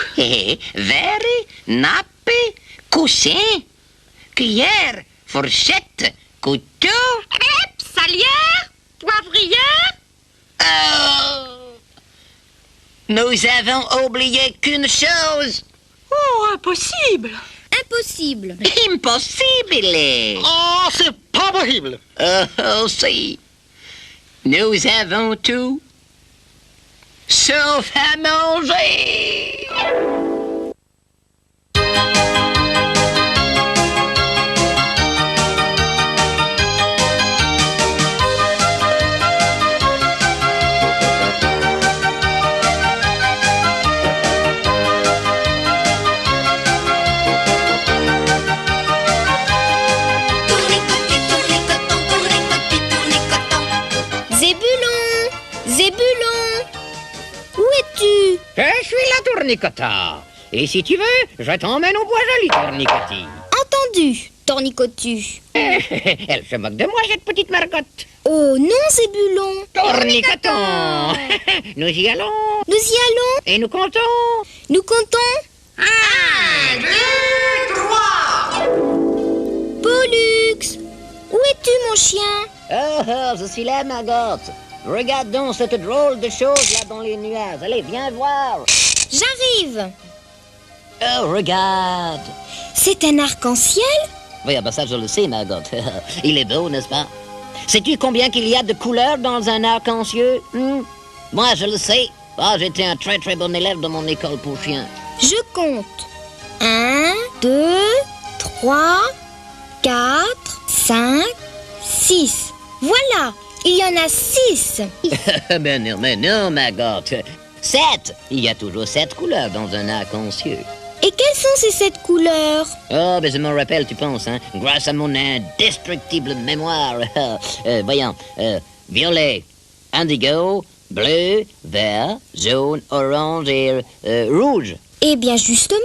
Verre, nappe, coussin, cuillère, fourchette, couteau. Salière, poivrière. Nous avons oublié qu'une chose. Oh, impossible. Impossible. Impossible. Oh, c'est pas possible. Oh, si. Nous avons tout, sauf à manger. Zébulon, Zébulon, où es-tu? Je suis la tournicoton. Et si tu veux, je t'emmène au bois joli, tournicotis. Entendu, tornicotu. Elle se moque de moi, cette petite margotte. Oh non, Zébulon. Tournicoton. Nous y allons. Nous y allons. Et nous comptons. Nous comptons. 1, 2, 3. Pollux, où es-tu, mon chien? Oh, je suis là, Margotte. Regarde donc cette drôle de chose là dans les nuages. Allez, viens voir. J'arrive. Oh, regarde. C'est un arc-en-ciel? Oui, ah ben ça, je le sais, Margotte. Il est beau, n'est-ce pas? Sais-tu combien qu'il y a de couleurs dans un arc-en-ciel? Moi, je le sais. Ah, j'étais un très très bon élève dans mon école pour chiens. Je compte. 1, 2, 3, 4, 5, 6. Voilà, il y en a 6. mais non, Margotte. 7. Il y a toujours 7 couleurs dans un arc-en-ciel. Et quelles sont ces 7 couleurs? Oh, mais je m'en rappelle, tu penses, hein? Grâce à mon indestructible mémoire. Voyons. Violet, indigo, bleu, vert, jaune, orange et rouge. Eh bien, justement.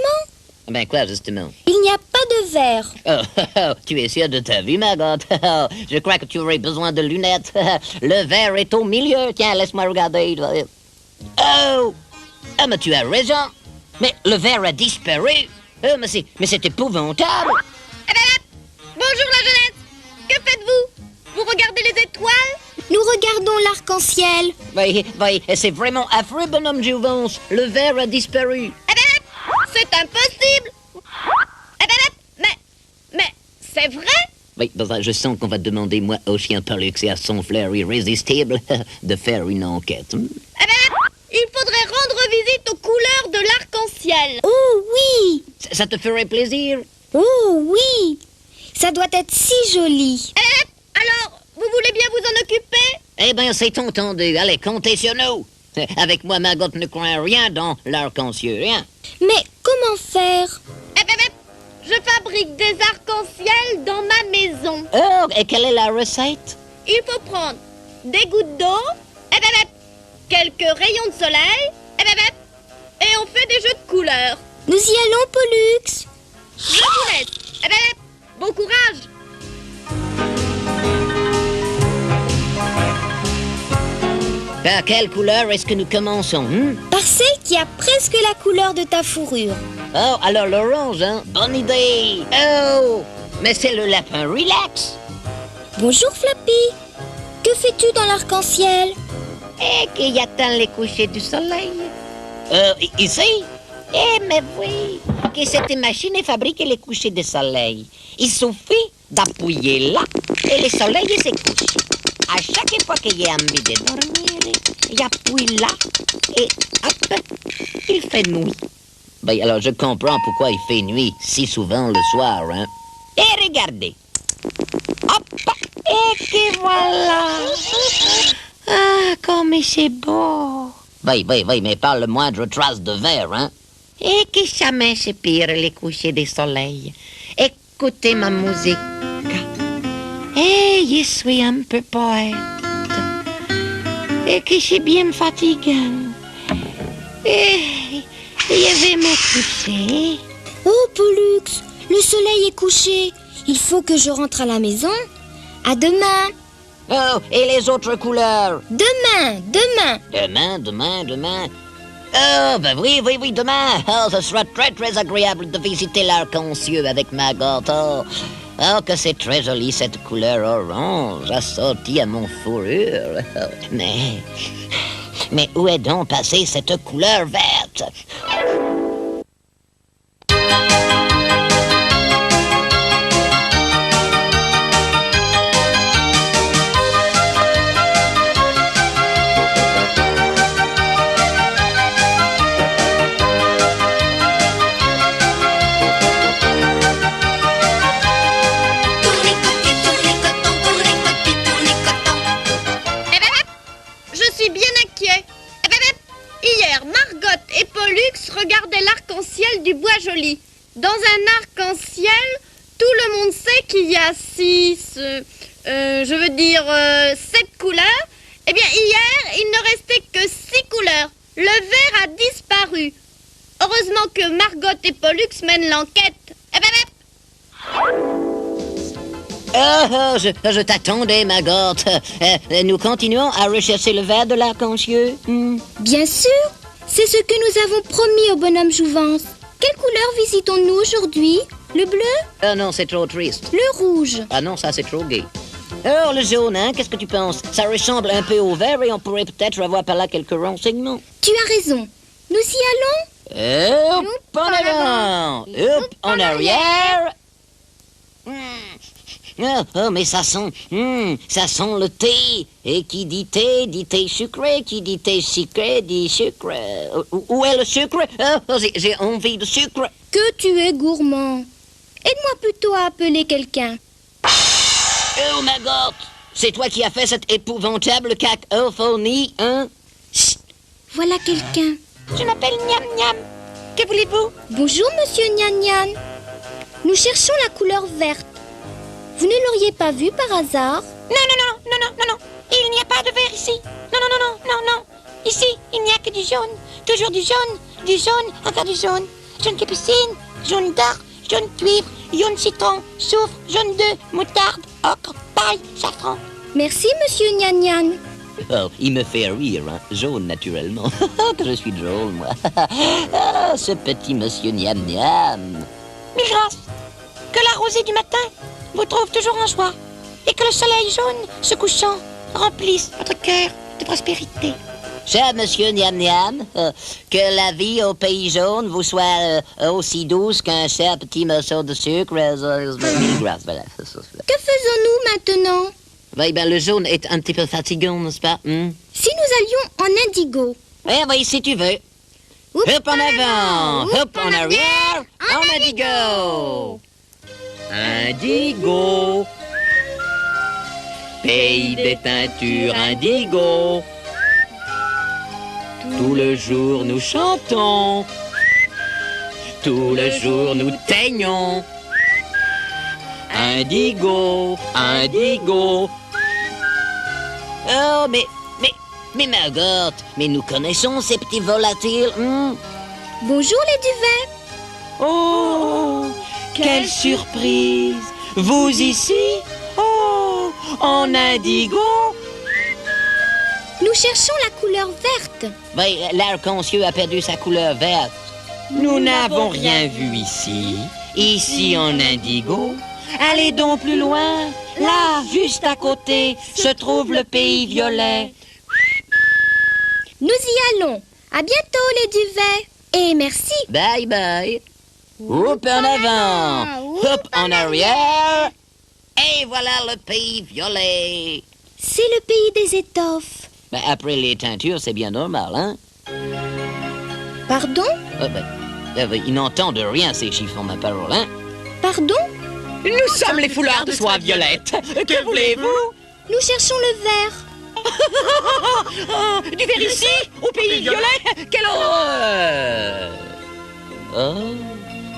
Ben quoi, justement? Il n'y a pas de vert. Tu es sûr de ta vue, Margotte? Je crois que tu aurais besoin de lunettes. Le vert est au milieu. Tiens, laisse-moi regarder. Oh! Ah, mais tu as raison. Mais le vert a disparu. Oh, mais c'est épouvantable. Bonjour la jeunesse. Que faites-vous? Vous regardez les étoiles? Nous regardons l'arc-en-ciel. Oui, c'est vraiment affreux, bonhomme Jouvence. Le vert a disparu. C'est impossible. Mais c'est vrai? Oui, je sens qu'on va demander, moi, au chien Pollux et à son flair irrésistible, de faire une enquête. Il faudrait rendre visite aux couleurs de l'arc-en-ciel. Oh oui! Ça te ferait plaisir? Oh oui! Ça doit être si joli. Alors, vous voulez bien vous en occuper? Eh bien, c'est entendu. Allez, comptez sur nous. Avec moi, Margotte ne craint rien dans l'arc-en-ciel, rien. Mais comment faire? Je fabrique des arcs-en-ciel dans ma maison. Oh, et quelle est la recette? Il faut prendre des gouttes d'eau, quelques rayons de soleil, et on fait des jeux de couleurs. Nous y allons, Pollux. Je vous laisse. Bon courage. Par quelle couleur est-ce que nous commençons? Par celle qui a presque la couleur de ta fourrure. Oh, alors l'orange, hein? Bonne idée. Oh, mais c'est le lapin relax. Bonjour, Flappy. Que fais-tu dans l'arc-en-ciel? Et qu'il y attend les couchers du soleil. Ici? Mais oui, que cette machine fabrique les couchers de soleil. Il suffit d'appuyer là et le soleil se couche. À chaque fois qu'il y a envie de dormir, il appuie là et hop, il fait nuit. Ben, alors je comprends pourquoi il fait nuit si souvent le soir, hein? Et regardez. Hop, et que voilà. Ah, comme c'est beau. Oui, mais pas le moindre trace de verre, hein? Et que jamais c'est pire les couchers du soleil. Écoutez ma musique. Et je suis un peu poète. Et que c'est bien fatigant. Et je vais me coucher. Oh, Pollux, le soleil est couché. Il faut que je rentre à la maison. À demain. Oh, et les autres couleurs? Demain. Demain. Oh, ben oui, demain. Oh, ce sera très, très agréable de visiter l'arc-en-ciel avec Margot. Oh, que c'est très joli, cette couleur orange assortie à mon fourrure. Mais où est donc passée cette couleur verte? Regardez l'arc-en-ciel du Bois-Joli. Dans un arc-en-ciel, tout le monde sait qu'il y a 7 couleurs. Eh bien, hier, il ne restait que 6 couleurs. Le vert a disparu. Heureusement que Margot et Pollux mènent l'enquête. Je t'attendais, Margot. Nous continuons à rechercher le vert de l'arc-en-ciel. Bien sûr. C'est ce que nous avons promis au bonhomme Jouvence. Quelle couleur visitons-nous aujourd'hui? Le bleu? Ah non, c'est trop triste. Le rouge? Ah non, ça c'est trop gai. Alors, le jaune, hein, qu'est-ce que tu penses? Ça ressemble un peu au vert et on pourrait peut-être avoir par là quelques renseignements. Tu as raison. Nous y allons? Hop en avant! Hop en arrière! Oh, mais ça sent le thé. Et qui dit thé sucré. Qui dit thé sucré, dit sucre. Où est le sucre? Oh, j'ai envie de sucre. Que tu es gourmand. Aide-moi plutôt à appeler quelqu'un. Oh, Margot, c'est toi qui as fait cette épouvantable cacophonie, hein? Chut, voilà quelqu'un. Je m'appelle Niam Niam. Que voulez-vous? Bonjour, monsieur Nian Nian. Nous cherchons la couleur verte. Vous ne l'auriez pas vu par hasard? Non. Il n'y a pas de vert ici. Non. Ici, il n'y a que du jaune. Toujours du jaune, encore du jaune. Jaune capucine, jaune d'or, jaune cuivre, jaune citron, soufre, jaune d'œuf, moutarde, ocre, paille, safran. Merci, monsieur Nian Nian. Oh, il me fait rire, hein. Jaune, naturellement. Que je suis drôle, moi. Ah, ce petit monsieur Niam Niam. Mille grâces. Que la rosée du matin vous trouve toujours en joie et que le soleil jaune se couchant remplisse votre cœur de prospérité. Cher monsieur Niam Niam, que la vie au pays jaune vous soit aussi douce qu'un cher petit morceau de sucre. Mille grâces, voilà. Que faisons-nous maintenant? Oui, ben le jaune est un petit peu fatigant, n'est-ce pas? Si nous allions en indigo? Oui, si tu veux. Hop en avant, hop en arrière, en indigo. Indigo, pays des teintures indigo. Tout le jour nous chantons, tout le jour nous teignons. Indigo, indigo. Oh, mais Margot, mais nous connaissons ces petits volatiles. Bonjour les duvets. Oh, quelle surprise! Vous ici? Oh, en indigo? Nous cherchons la couleur verte. Oui, l'arc-en-ciel a perdu sa couleur verte. Nous n'avons rien vu ici. Ici en indigo. Allez donc plus loin. Là, juste à côté, se trouve le pays violet. Nous y allons. À bientôt les duvets. Et merci. Bye bye. Hop en avant, hop en arrière. Et voilà le pays violet. C'est le pays des étoffes. Ben, après les teintures, c'est bien normal, hein? Pardon? Ils n'entendent rien, ces chiffons, ma parole, hein? Pardon? Nous sommes les foulards de soie violette. Que voulez-vous? Nous cherchons le vert. Du vert ici, au pays violet? Quelle horreur! Oh,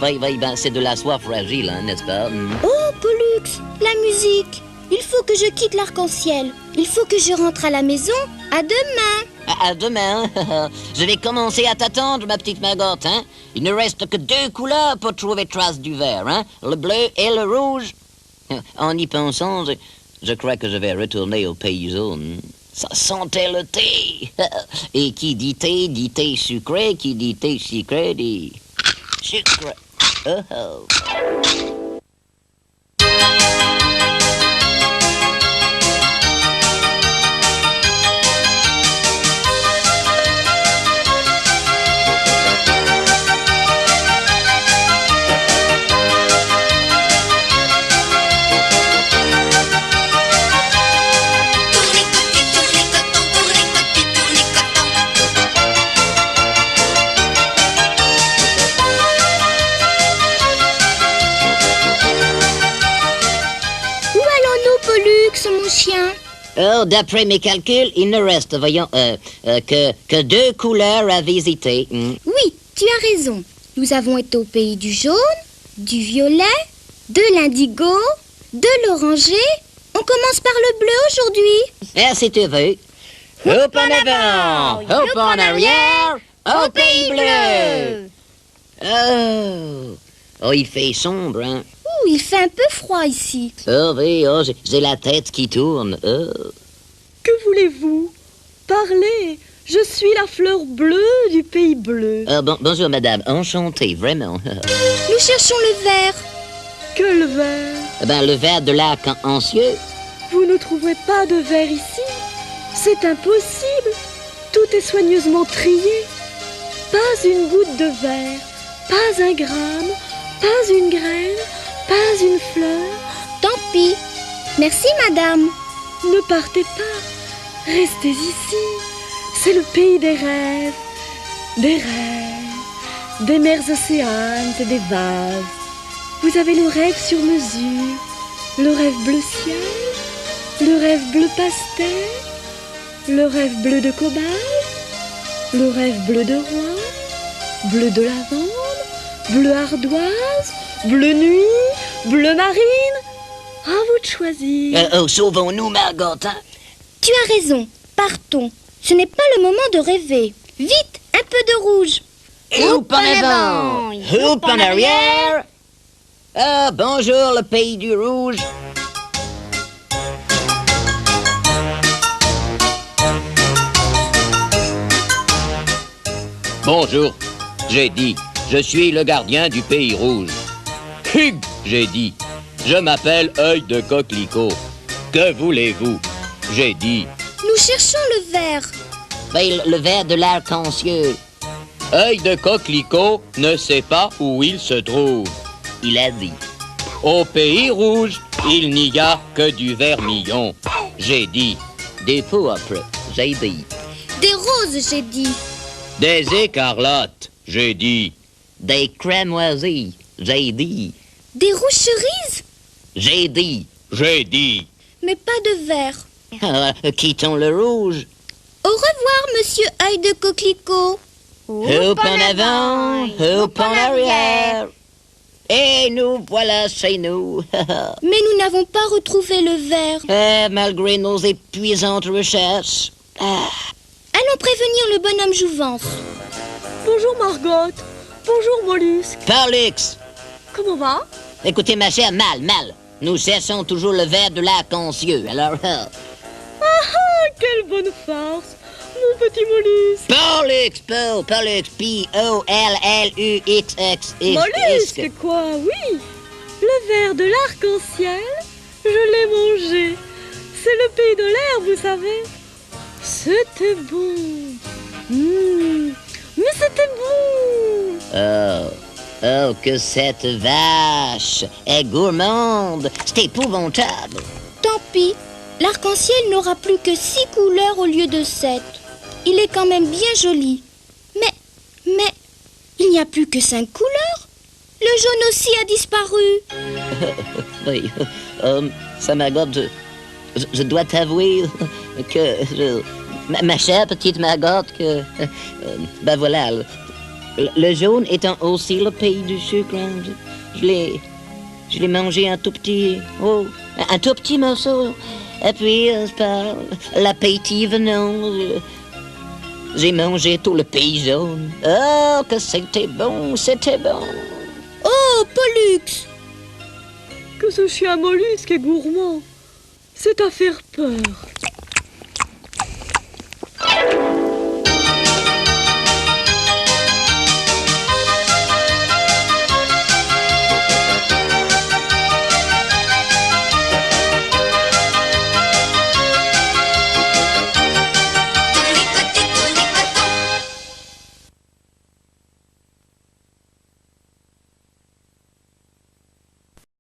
oui, ben c'est de la soie fragile, hein, n'est-ce pas? Oh, Pollux, la musique. Il faut que je quitte l'arc-en-ciel. Il faut que je rentre à la maison. À demain. À demain. Je vais commencer à t'attendre, ma petite Margot, hein? Il ne reste que 2 couleurs pour trouver trace du vert, hein? Le bleu et le rouge. En y pensant, je crois que je vais retourner au pays jaune. Ça sentait le thé. Et qui dit thé sucré, qui dit thé sucré, dit sucre. Oh oh. Mon chien. Oh, d'après mes calculs, il ne reste, voyons, que 2 couleurs à visiter. Oui, tu as raison. Nous avons été au pays du jaune, du violet, de l'indigo, de l'oranger. On commence par le bleu aujourd'hui. Si tu veux. Hop en avant, hop en arrière, au pays bleu. Oh, il fait sombre, hein. Il fait un peu froid ici. Oh oui, oh, j'ai la tête qui tourne. Oh. Que voulez-vous? Parlez. Je suis la fleur bleue du pays bleu. Bonjour, madame. Enchanté, vraiment. Nous cherchons le vert. Quel vert? Le vert de l'arc-en-ciel. Vous ne trouverez pas de vert ici? C'est impossible. Tout est soigneusement trié. Pas une goutte de vert, pas un gramme, pas une graine, pas une fleur. Tant pis. Merci, madame. Ne partez pas. Restez ici. C'est le pays des rêves. Des rêves. Des mers océanes et des vases. Vous avez le rêve sur mesure. Le rêve bleu ciel. Le rêve bleu pastel. Le rêve bleu de cobalt. Le rêve bleu de roi. Bleu de lavande. Bleu ardoise. Bleu nuit, bleu marine, à vous de choisir. Sauvons-nous, Margot. Hein? Tu as raison, partons. Ce n'est pas le moment de rêver. Vite, un peu de rouge. Houp en avant, houp en arrière. Bonjour, le pays du rouge. Bonjour, j'ai dit, je suis le gardien du pays rouge. J'ai dit, je m'appelle Œil de Coquelicot. Que voulez-vous? J'ai dit. Nous cherchons le vert. Le vert de l'arc-en-ciel. Œil de Coquelicot ne sait pas où il se trouve. Il a dit. Au pays rouge, il n'y a que du vermillon. J'ai dit. Des pourpres. J'ai dit. Des roses, j'ai dit. Des écarlates. J'ai dit. Des cramoisis. J'ai dit. Des rouges cerises? J'ai dit. J'ai dit. Mais pas de vert. Quittons le rouge. Au revoir, monsieur Œil de Coquelicot. Hop en avant, hop en arrière. Et nous voilà chez nous. Mais nous n'avons pas retrouvé le vert. Malgré nos épuisantes recherches. Allons prévenir le bonhomme Jouvence. Bonjour Margot. Bonjour Mollusque. Pollux. Comment va? Écoutez, ma chère, mal. Nous cherchons toujours le vert de l'arc-en-ciel, alors... quelle bonne farce, mon petit Mollusque. Pollux, P-O-L-L-U-X-X. Mollusque, quoi, oui. Le vert de l'arc-en-ciel, je l'ai mangé. C'est le pays de l'air, vous savez. C'était bon. Mais c'était bon. Oh, que cette vache est gourmande. C'est épouvantable. Tant pis. L'arc-en-ciel n'aura plus que 6 couleurs au lieu de 7. Il est quand même bien joli. Mais, il n'y a plus que 5 couleurs. Le jaune aussi a disparu. Oui, ça m'agote. Je dois t'avouer que... Ma chère petite Margot, que... voilà... Le jaune étant aussi le pays du sucre, je l'ai mangé un tout petit morceau. Et puis, par l'appétit venant, j'ai mangé tout le pays jaune. Oh, que c'était bon. Oh, Pollux. Que ce chien Mollusque est gourmand. C'est à faire peur.